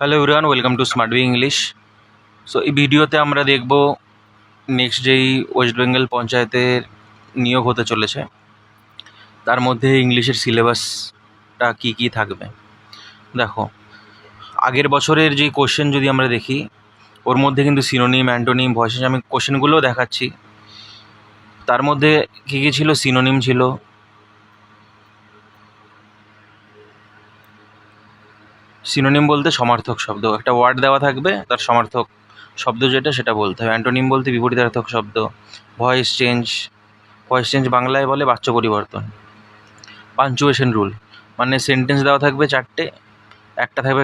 Hello everyone, welcome to smart B English. So এই ভিডিওতে আমরা দেখব নেক্সট যেই ওয়েস্ট বেঙ্গল পঞ্চায়েতের নিয়োগ হতে চলেছে তার মধ্যে ইংলিশের সিলেবাসটা কী কী থাকবে। দেখো, আগের বছরের যে কোশ্চেন যদি আমরা দেখি, ওর মধ্যে কিন্তু সিনোনিম, অ্যান্টোনিম, ভয়েসেস, আমি কোশ্চেনগুলোও দেখাচ্ছি। তার মধ্যে কী কী ছিল? সিনোনিম ছিল, সিনোনিম বলতে সমার্থক শব্দ, একটা ওয়ার্ড দেওয়া থাকবে, তার সমার্থক শব্দ যেটা সেটা বলতে হবে। অ্যান্টোনিম বলতে বিপরীতার্থক শব্দ। ভয়েস চেঞ্জ, ভয়েস চেঞ্জ বাংলায় বলে বাচ্য পরিবর্তন। পাঞ্চুয়েশন রুল, মানে সেন্টেন্স দেওয়া থাকবে চারটে, একটা থাকবে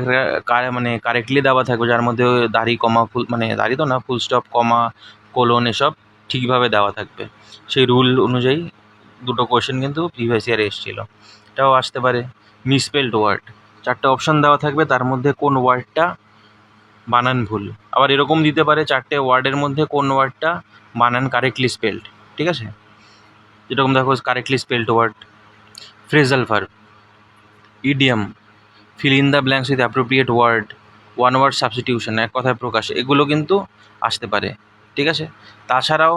মানে কারেক্টলি দেওয়া থাকবে, যার মধ্যে দাড়ি, কমা, ফুল, মানে দাড়ি তো না, ফুল স্টপ, কমা, কোলন এসব ঠিকভাবে দেওয়া থাকবে। সেই রুল অনুযায়ী দুটো কোশ্চেন কিন্তু প্রিভিয়াস ইয়ারে এসেছিলো, এটাও আসতে পারে। মিসস্পেলড ওয়ার্ড, চারটে অপশন দেওয়া থাকবে, তার মধ্যে কোন ওয়ার্ডটা বানান ভুল। আবার এরকম দিতে পারে চারটে ওয়ার্ডের মধ্যে কোন ওয়ার্ডটা বানান কারেক্টলি স্পেলড, ঠিক আছে? যেরকম দেখো, correctly spelled word. Phrasal verb, idiom, fill in the blanks with appropriate word, one word substitution, এক কথায় প্রকাশ, এগুলো কিন্তু আসতে পারে, ঠিক আছে? তাছাড়াও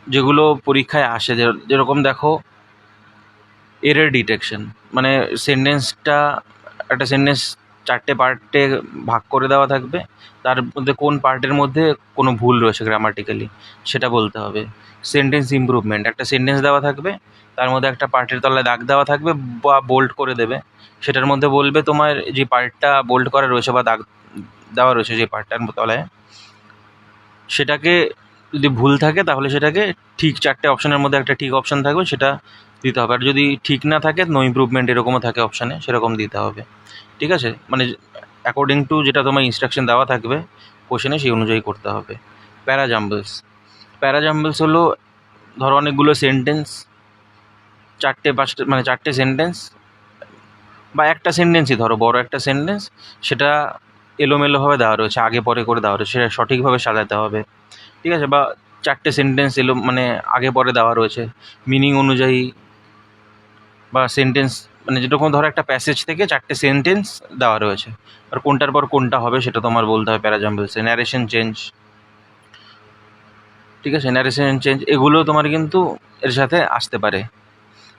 যেগুলো পরীক্ষায় আসে, যেরকম দেখো এরর ডিটেকশন, মানে সেন্টেন্সটা, একটা সেন্টেন্স চারটে পার্টে ভাগ করে দেওয়া থাকবে, তার মধ্যে কোন পার্টের মধ্যে কোনো ভুল রয়েছে গ্রামাটিক্যালি সেটা বলতে হবে। সেন্টেন্স ইমপ্রুভমেন্ট, একটা সেন্টেন্স দেওয়া থাকবে, তার মধ্যে একটা পার্টের তলায় দাগ দেওয়া থাকবে বা বোল্ড করে দেবে, সেটার মধ্যে বলবে তোমার যে পার্টটা বোল্ড করা রয়েছে বা দাগ দেওয়া রয়েছে যে পার্টটার তলায়, সেটাকে যদি ভুল থাকে তাহলে সেটাকে ঠিক, চারটে অপশানের মধ্যে একটা ঠিক অপশান থাকবে, সেটা দিতে হবে। আর যদি ঠিক না থাকে, নো ইমপ্রুভমেন্ট এরকমও থাকে অপশানে, সেরকম দিতে হবে, ঠিক আছে? মানে অ্যাকর্ডিং টু যেটা তোমার ইনস্ট্রাকশন দেওয়া থাকবে কোশ্চেনে, সেই অনুযায়ী করতে হবে। প্যারাজাম্বলস, প্যারাজাম্বলস হলো ধরো অনেকগুলো সেন্টেন্স, চারটে পাঁচটা, মানে চারটে সেন্টেন্স বা একটা সেন্টেন্সই ধরো, বড় একটা সেন্টেন্স, সেটা এলোমেলোভাবে দেওয়া রয়েছে, আগে পরে করে দেওয়া রয়েছে, সেটা সঠিকভাবে সাজাতে হবে, ঠিক আছে? বা চারটে সেন্টেন্স মানে আগে পরে দেওয়া রয়েছে মিনিং অনুযায়ী, বা সেন্টেন্স, মানে যেরকম ধরো একটা প্যাসেজ থেকে চারটে সেন্টেন্স দেওয়া রয়েছে, আর কোনটার পর কোনটা হবে সেটা তোমার বলতে হবে প্যারাজাম্বলসে। ন্যারেশন চেঞ্জ, ঠিক আছে? ন্যারেশন চেঞ্জ এগুলো তোমার কিন্তু এর সাথে আসতে পারে,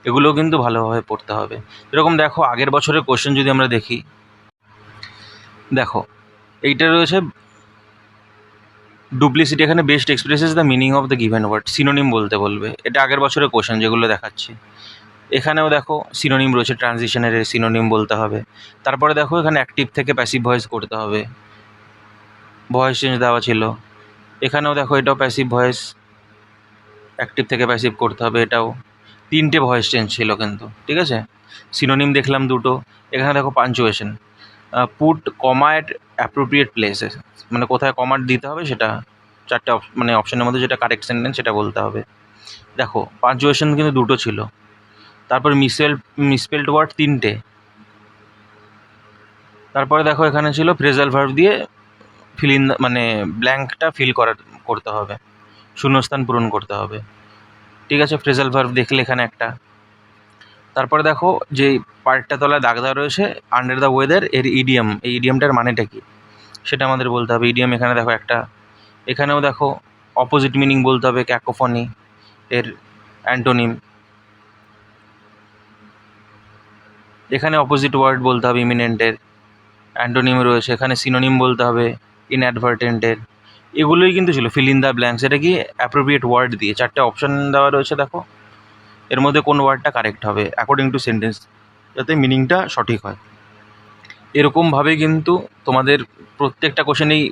এগুলোও কিন্তু ভালোভাবে পড়তে হবে। এরকম দেখো, আগের বছরের কোশ্চেন যদি আমরা দেখি, দেখো এইটা রয়েছে ডুপ্লিসিটি, এখানে best expresses the meaning of the given word, synonym বলতে বলবে, এটা আগের বছরের কোশ্চেন যেগুলো দেখাচ্ছি। এখানেও দেখো সিনোনিম রয়েছে, ট্রানজিশনের সিনোনিম বলতে হবে। তারপরে দেখো এখানে অ্যাক্টিভ থেকে প্যাসিভ ভয়েস করতে হবে, ভয়েস চেঞ্জ দেওয়া ছিল। এখানেও দেখো এটাও প্যাসিভ ভয়েস, অ্যাক্টিভ থেকে প্যাসিভ করতে হবে, এটাও তিনটে ভয়েস চেঞ্জ ছিল কিন্তু, ঠিক আছে? সিনোনিম দেখলাম দুটো। এখানে দেখো punctuation, put comma at appropriate প্লেসে, মানে কোথায় কমা দিতে হবে সেটা, চারটে মানে অপশনের মধ্যে যেটা কারেক্ট সেন্টেন্স সেটা বলতে হবে। দেখো পাঞ্চুয়েশন কিন্তু দুটো ছিল। তারপর মিসস্পেলড ওয়ার্ড তিনটে। তারপরে দেখো এখানে ছিল ফ্রেজাল ভার্ব দিয়ে ফিল ইন, মানে ব্ল্যাঙ্কটা করতে হবে, শূন্যস্থান পূরণ করতে হবে, ঠিক আছে? ফ্রেজাল ভার্ব দেখলে এখানে একটা। তারপরে দেখো যে পার্টটা তলায় দাগ দেওয়া রয়েছে, আন্ডার দ্য ওয়েদার, এর ইডিয়াম, এই ইডিয়ামটার মানেটা কী সেটা আমাদের বলতে হবে। ইডিয়াম এখানে দেখো একটা। এখানেও দেখো অপোজিট মিনিং বলতে হবে, ক্যাকোফনি এর অ্যান্টোনিম। এখানে অপোজিট ওয়ার্ড বলতে হবে, ইমিনেন্টের অ্যান্টোনিম রয়েছে। এখানে সিনোনিম বলতে হবে, ইনঅ্যাডভার্টেন্টের। এগুলোই কিন্তু ছিল ফিল ইন দ্য ব্ল্যাঙ্কস, এটা কি অ্যাপ্রোপ্রিয়েট ওয়ার্ড দিয়ে চারটে অপশান দেওয়া রয়েছে। দেখো এর মধ্যে কোন ওয়ার্ডটা কারেক্ট হবে অ্যাকর্ডিং টু সেন্টেন্স, যাতে মিনিংটা সঠিক হয়। এরকমভাবে কিন্তু তোমাদের প্রত্যেকটা কোশ্চেনেই,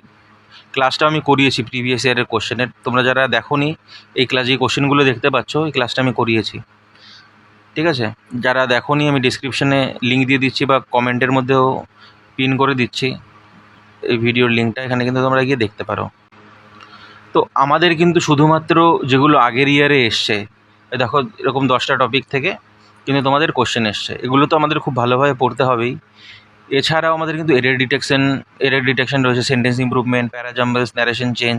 ক্লাসটা আমি করিয়েছি প্রিভিয়াস ইয়ারের কোশ্চেনের, তোমরা যারা দেখোনি এই ক্লাস, যে কোশ্চেনগুলো দেখতে পাচ্ছ এই ক্লাসটা আমি করিয়েছি, ঠিক আছে? যারা দেখোনি আমি ডিসক্রিপশানে লিঙ্ক দিয়ে দিচ্ছি বা কমেন্টের মধ্যেও পিন করে দিচ্ছি এই ভিডিওর লিঙ্কটা, এখানে কিন্তু তোমরা গিয়ে দেখতে পারো। তো আমাদের কিন্তু শুধুমাত্র যেগুলো আগের ইয়ারে এসছে, দেখো এরকম 10টা টপিক থেকে কিন্তু তোমাদের কোশ্চেন এসছে, এগুলো তো আমাদের খুব ভালোভাবে পড়তে হবেই। এছাড়াও আমাদের কিন্তু এরর ডিটেকশন রয়েছে, সেন্টেন্স ইমপ্রুভমেন্ট, প্যারাজাম্বলস, ন্যারেশন চেঞ্জ,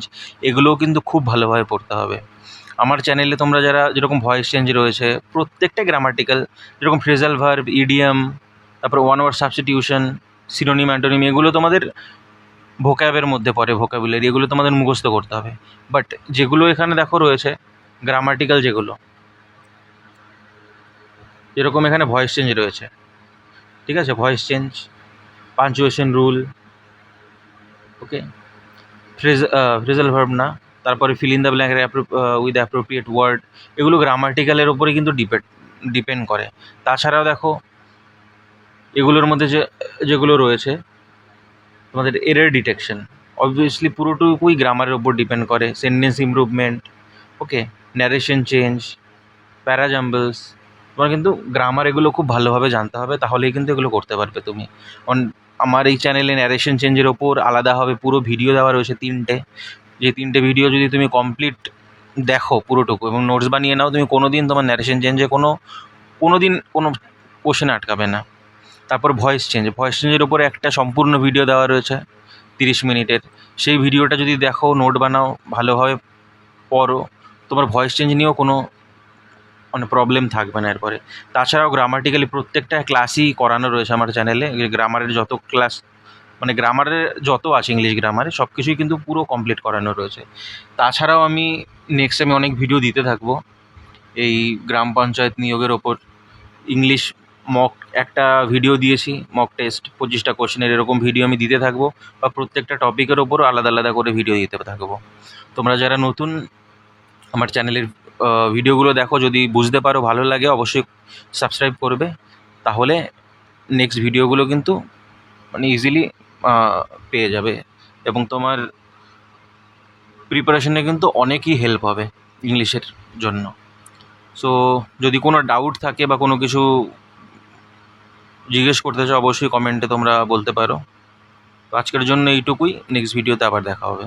এগুলোও কিন্তু খুব ভালোভাবে পড়তে হবে। আমার চ্যানেলে তোমরা যারা, যেরকম ভয়েস চেঞ্জ রয়েছে প্রত্যেকটা গ্রামাটিক্যাল, যেরকম ফ্রেজাল ভার্ব, ইডিয়াম, তারপর one word substitution, synonym antonym এগুলো তোমাদের ভোক্যাবের মধ্যে পড়ে, ভোক্যাবুলারি, এগুলো তোমাদের মুখস্থ করতে হবে। বাট যেগুলো এখানে দেখো রয়েছে গ্রামাটিক্যাল যেগুলো, যেরকম এখানে ভয়েস চেঞ্জ রয়েছে, ঠিক আছে, voice change, punctuation rule, okay, phrasal verb না, তারপরে fill in the blank with appropriate word, এগুলো গ্রামাটিক্যালের ওপরে কিন্তু ডিপেন্ড করে। তাছাড়াও দেখো এগুলোর মধ্যে যেগুলো রয়েছে তোমাদের এরর ডিটেকশন, অবভিয়াসলি পুরোটুকুই গ্রামারের ওপর ডিপেন্ড করে। সেন্টেন্স ইমপ্রুভমেন্ট, ওকে, ন্যারেশন চেঞ্জ, প্যারাজাম্বলস, তোমার কিন্তু গ্রামার এগুলো খুব ভালোভাবে জানতে হবে, তাহলেই কিন্তু এগুলো করতে পারবে তুমি। আমার এই চ্যানেলে ন্যারেশন চেঞ্জের ওপর আলাদাভাবে পুরো ভিডিও দেওয়া রয়েছে 3টে, যে 3টে ভিডিও যদি তুমি কমপ্লিট দেখো পুরোটুকু এবং নোটস বানিয়ে নাও, তুমি কোনো দিন তোমার ন্যারেশন চেঞ্জে কোনো দিন কোনো কোশ্চেনে আটকাবে না। তারপর ভয়েস চেঞ্জের ওপরে একটা সম্পূর্ণ ভিডিও দেওয়া রয়েছে 30 মিনিটের, সেই ভিডিওটা যদি দেখো, নোট বানাও, ভালোভাবে পড়ো, তোমার ভয়েস চেঞ্জ নিয়েও কোনো প্রবলেম থাকবে না এরপরে। তাছাড়াও গ্রামাটিক্যালি প্রত্যেকটা ক্লাসই করানো রয়েছে আমার চ্যানেলে, গ্রামারের যত ক্লাস, গ্রামারের যত আছে ইংলিশ গ্রামারে সব কিছুই কিন্তু পুরো কমপ্লিট করানো রয়েছে। তাছাড়াও আমি নেক্সট টাইমে অনেক ভিডিও দিতে থাকবো এই গ্রাম পঞ্চায়েত নিয়োগের ওপর। ইংলিশ মক একটা ভিডিও দিয়েছি, মক টেস্ট 25টা কোশ্চেনের, এরকম ভিডিও আমি দিতে থাকবো, বা প্রত্যেকটা টপিকের ওপরও আলাদা আলাদা করে ভিডিও দিতে থাকবো। তোমরা যারা নতুন আমার চ্যানেলের ভিডিওগুলো দেখো, যদি বুঝতে পারো, ভালো লাগে, অবশ্যই সাবস্ক্রাইব করবে, তাহলে নেক্সট ভিডিওগুলো কিন্তু ইজিলি পেয়ে যাবে এবং তোমার প্রিপারেশনে কিন্তু অনেকই হেল্প হবে ইংলিশের জন্য। সো যদি কোনো ডাউট থাকে বা কোনো কিছু জিজ্ঞেস করতে চাও, অবশ্যই কমেন্টে তোমরা বলতে পারো। তো আজকের জন্য এইটুকুই, নেক্সট ভিডিওতে আবার দেখা হবে।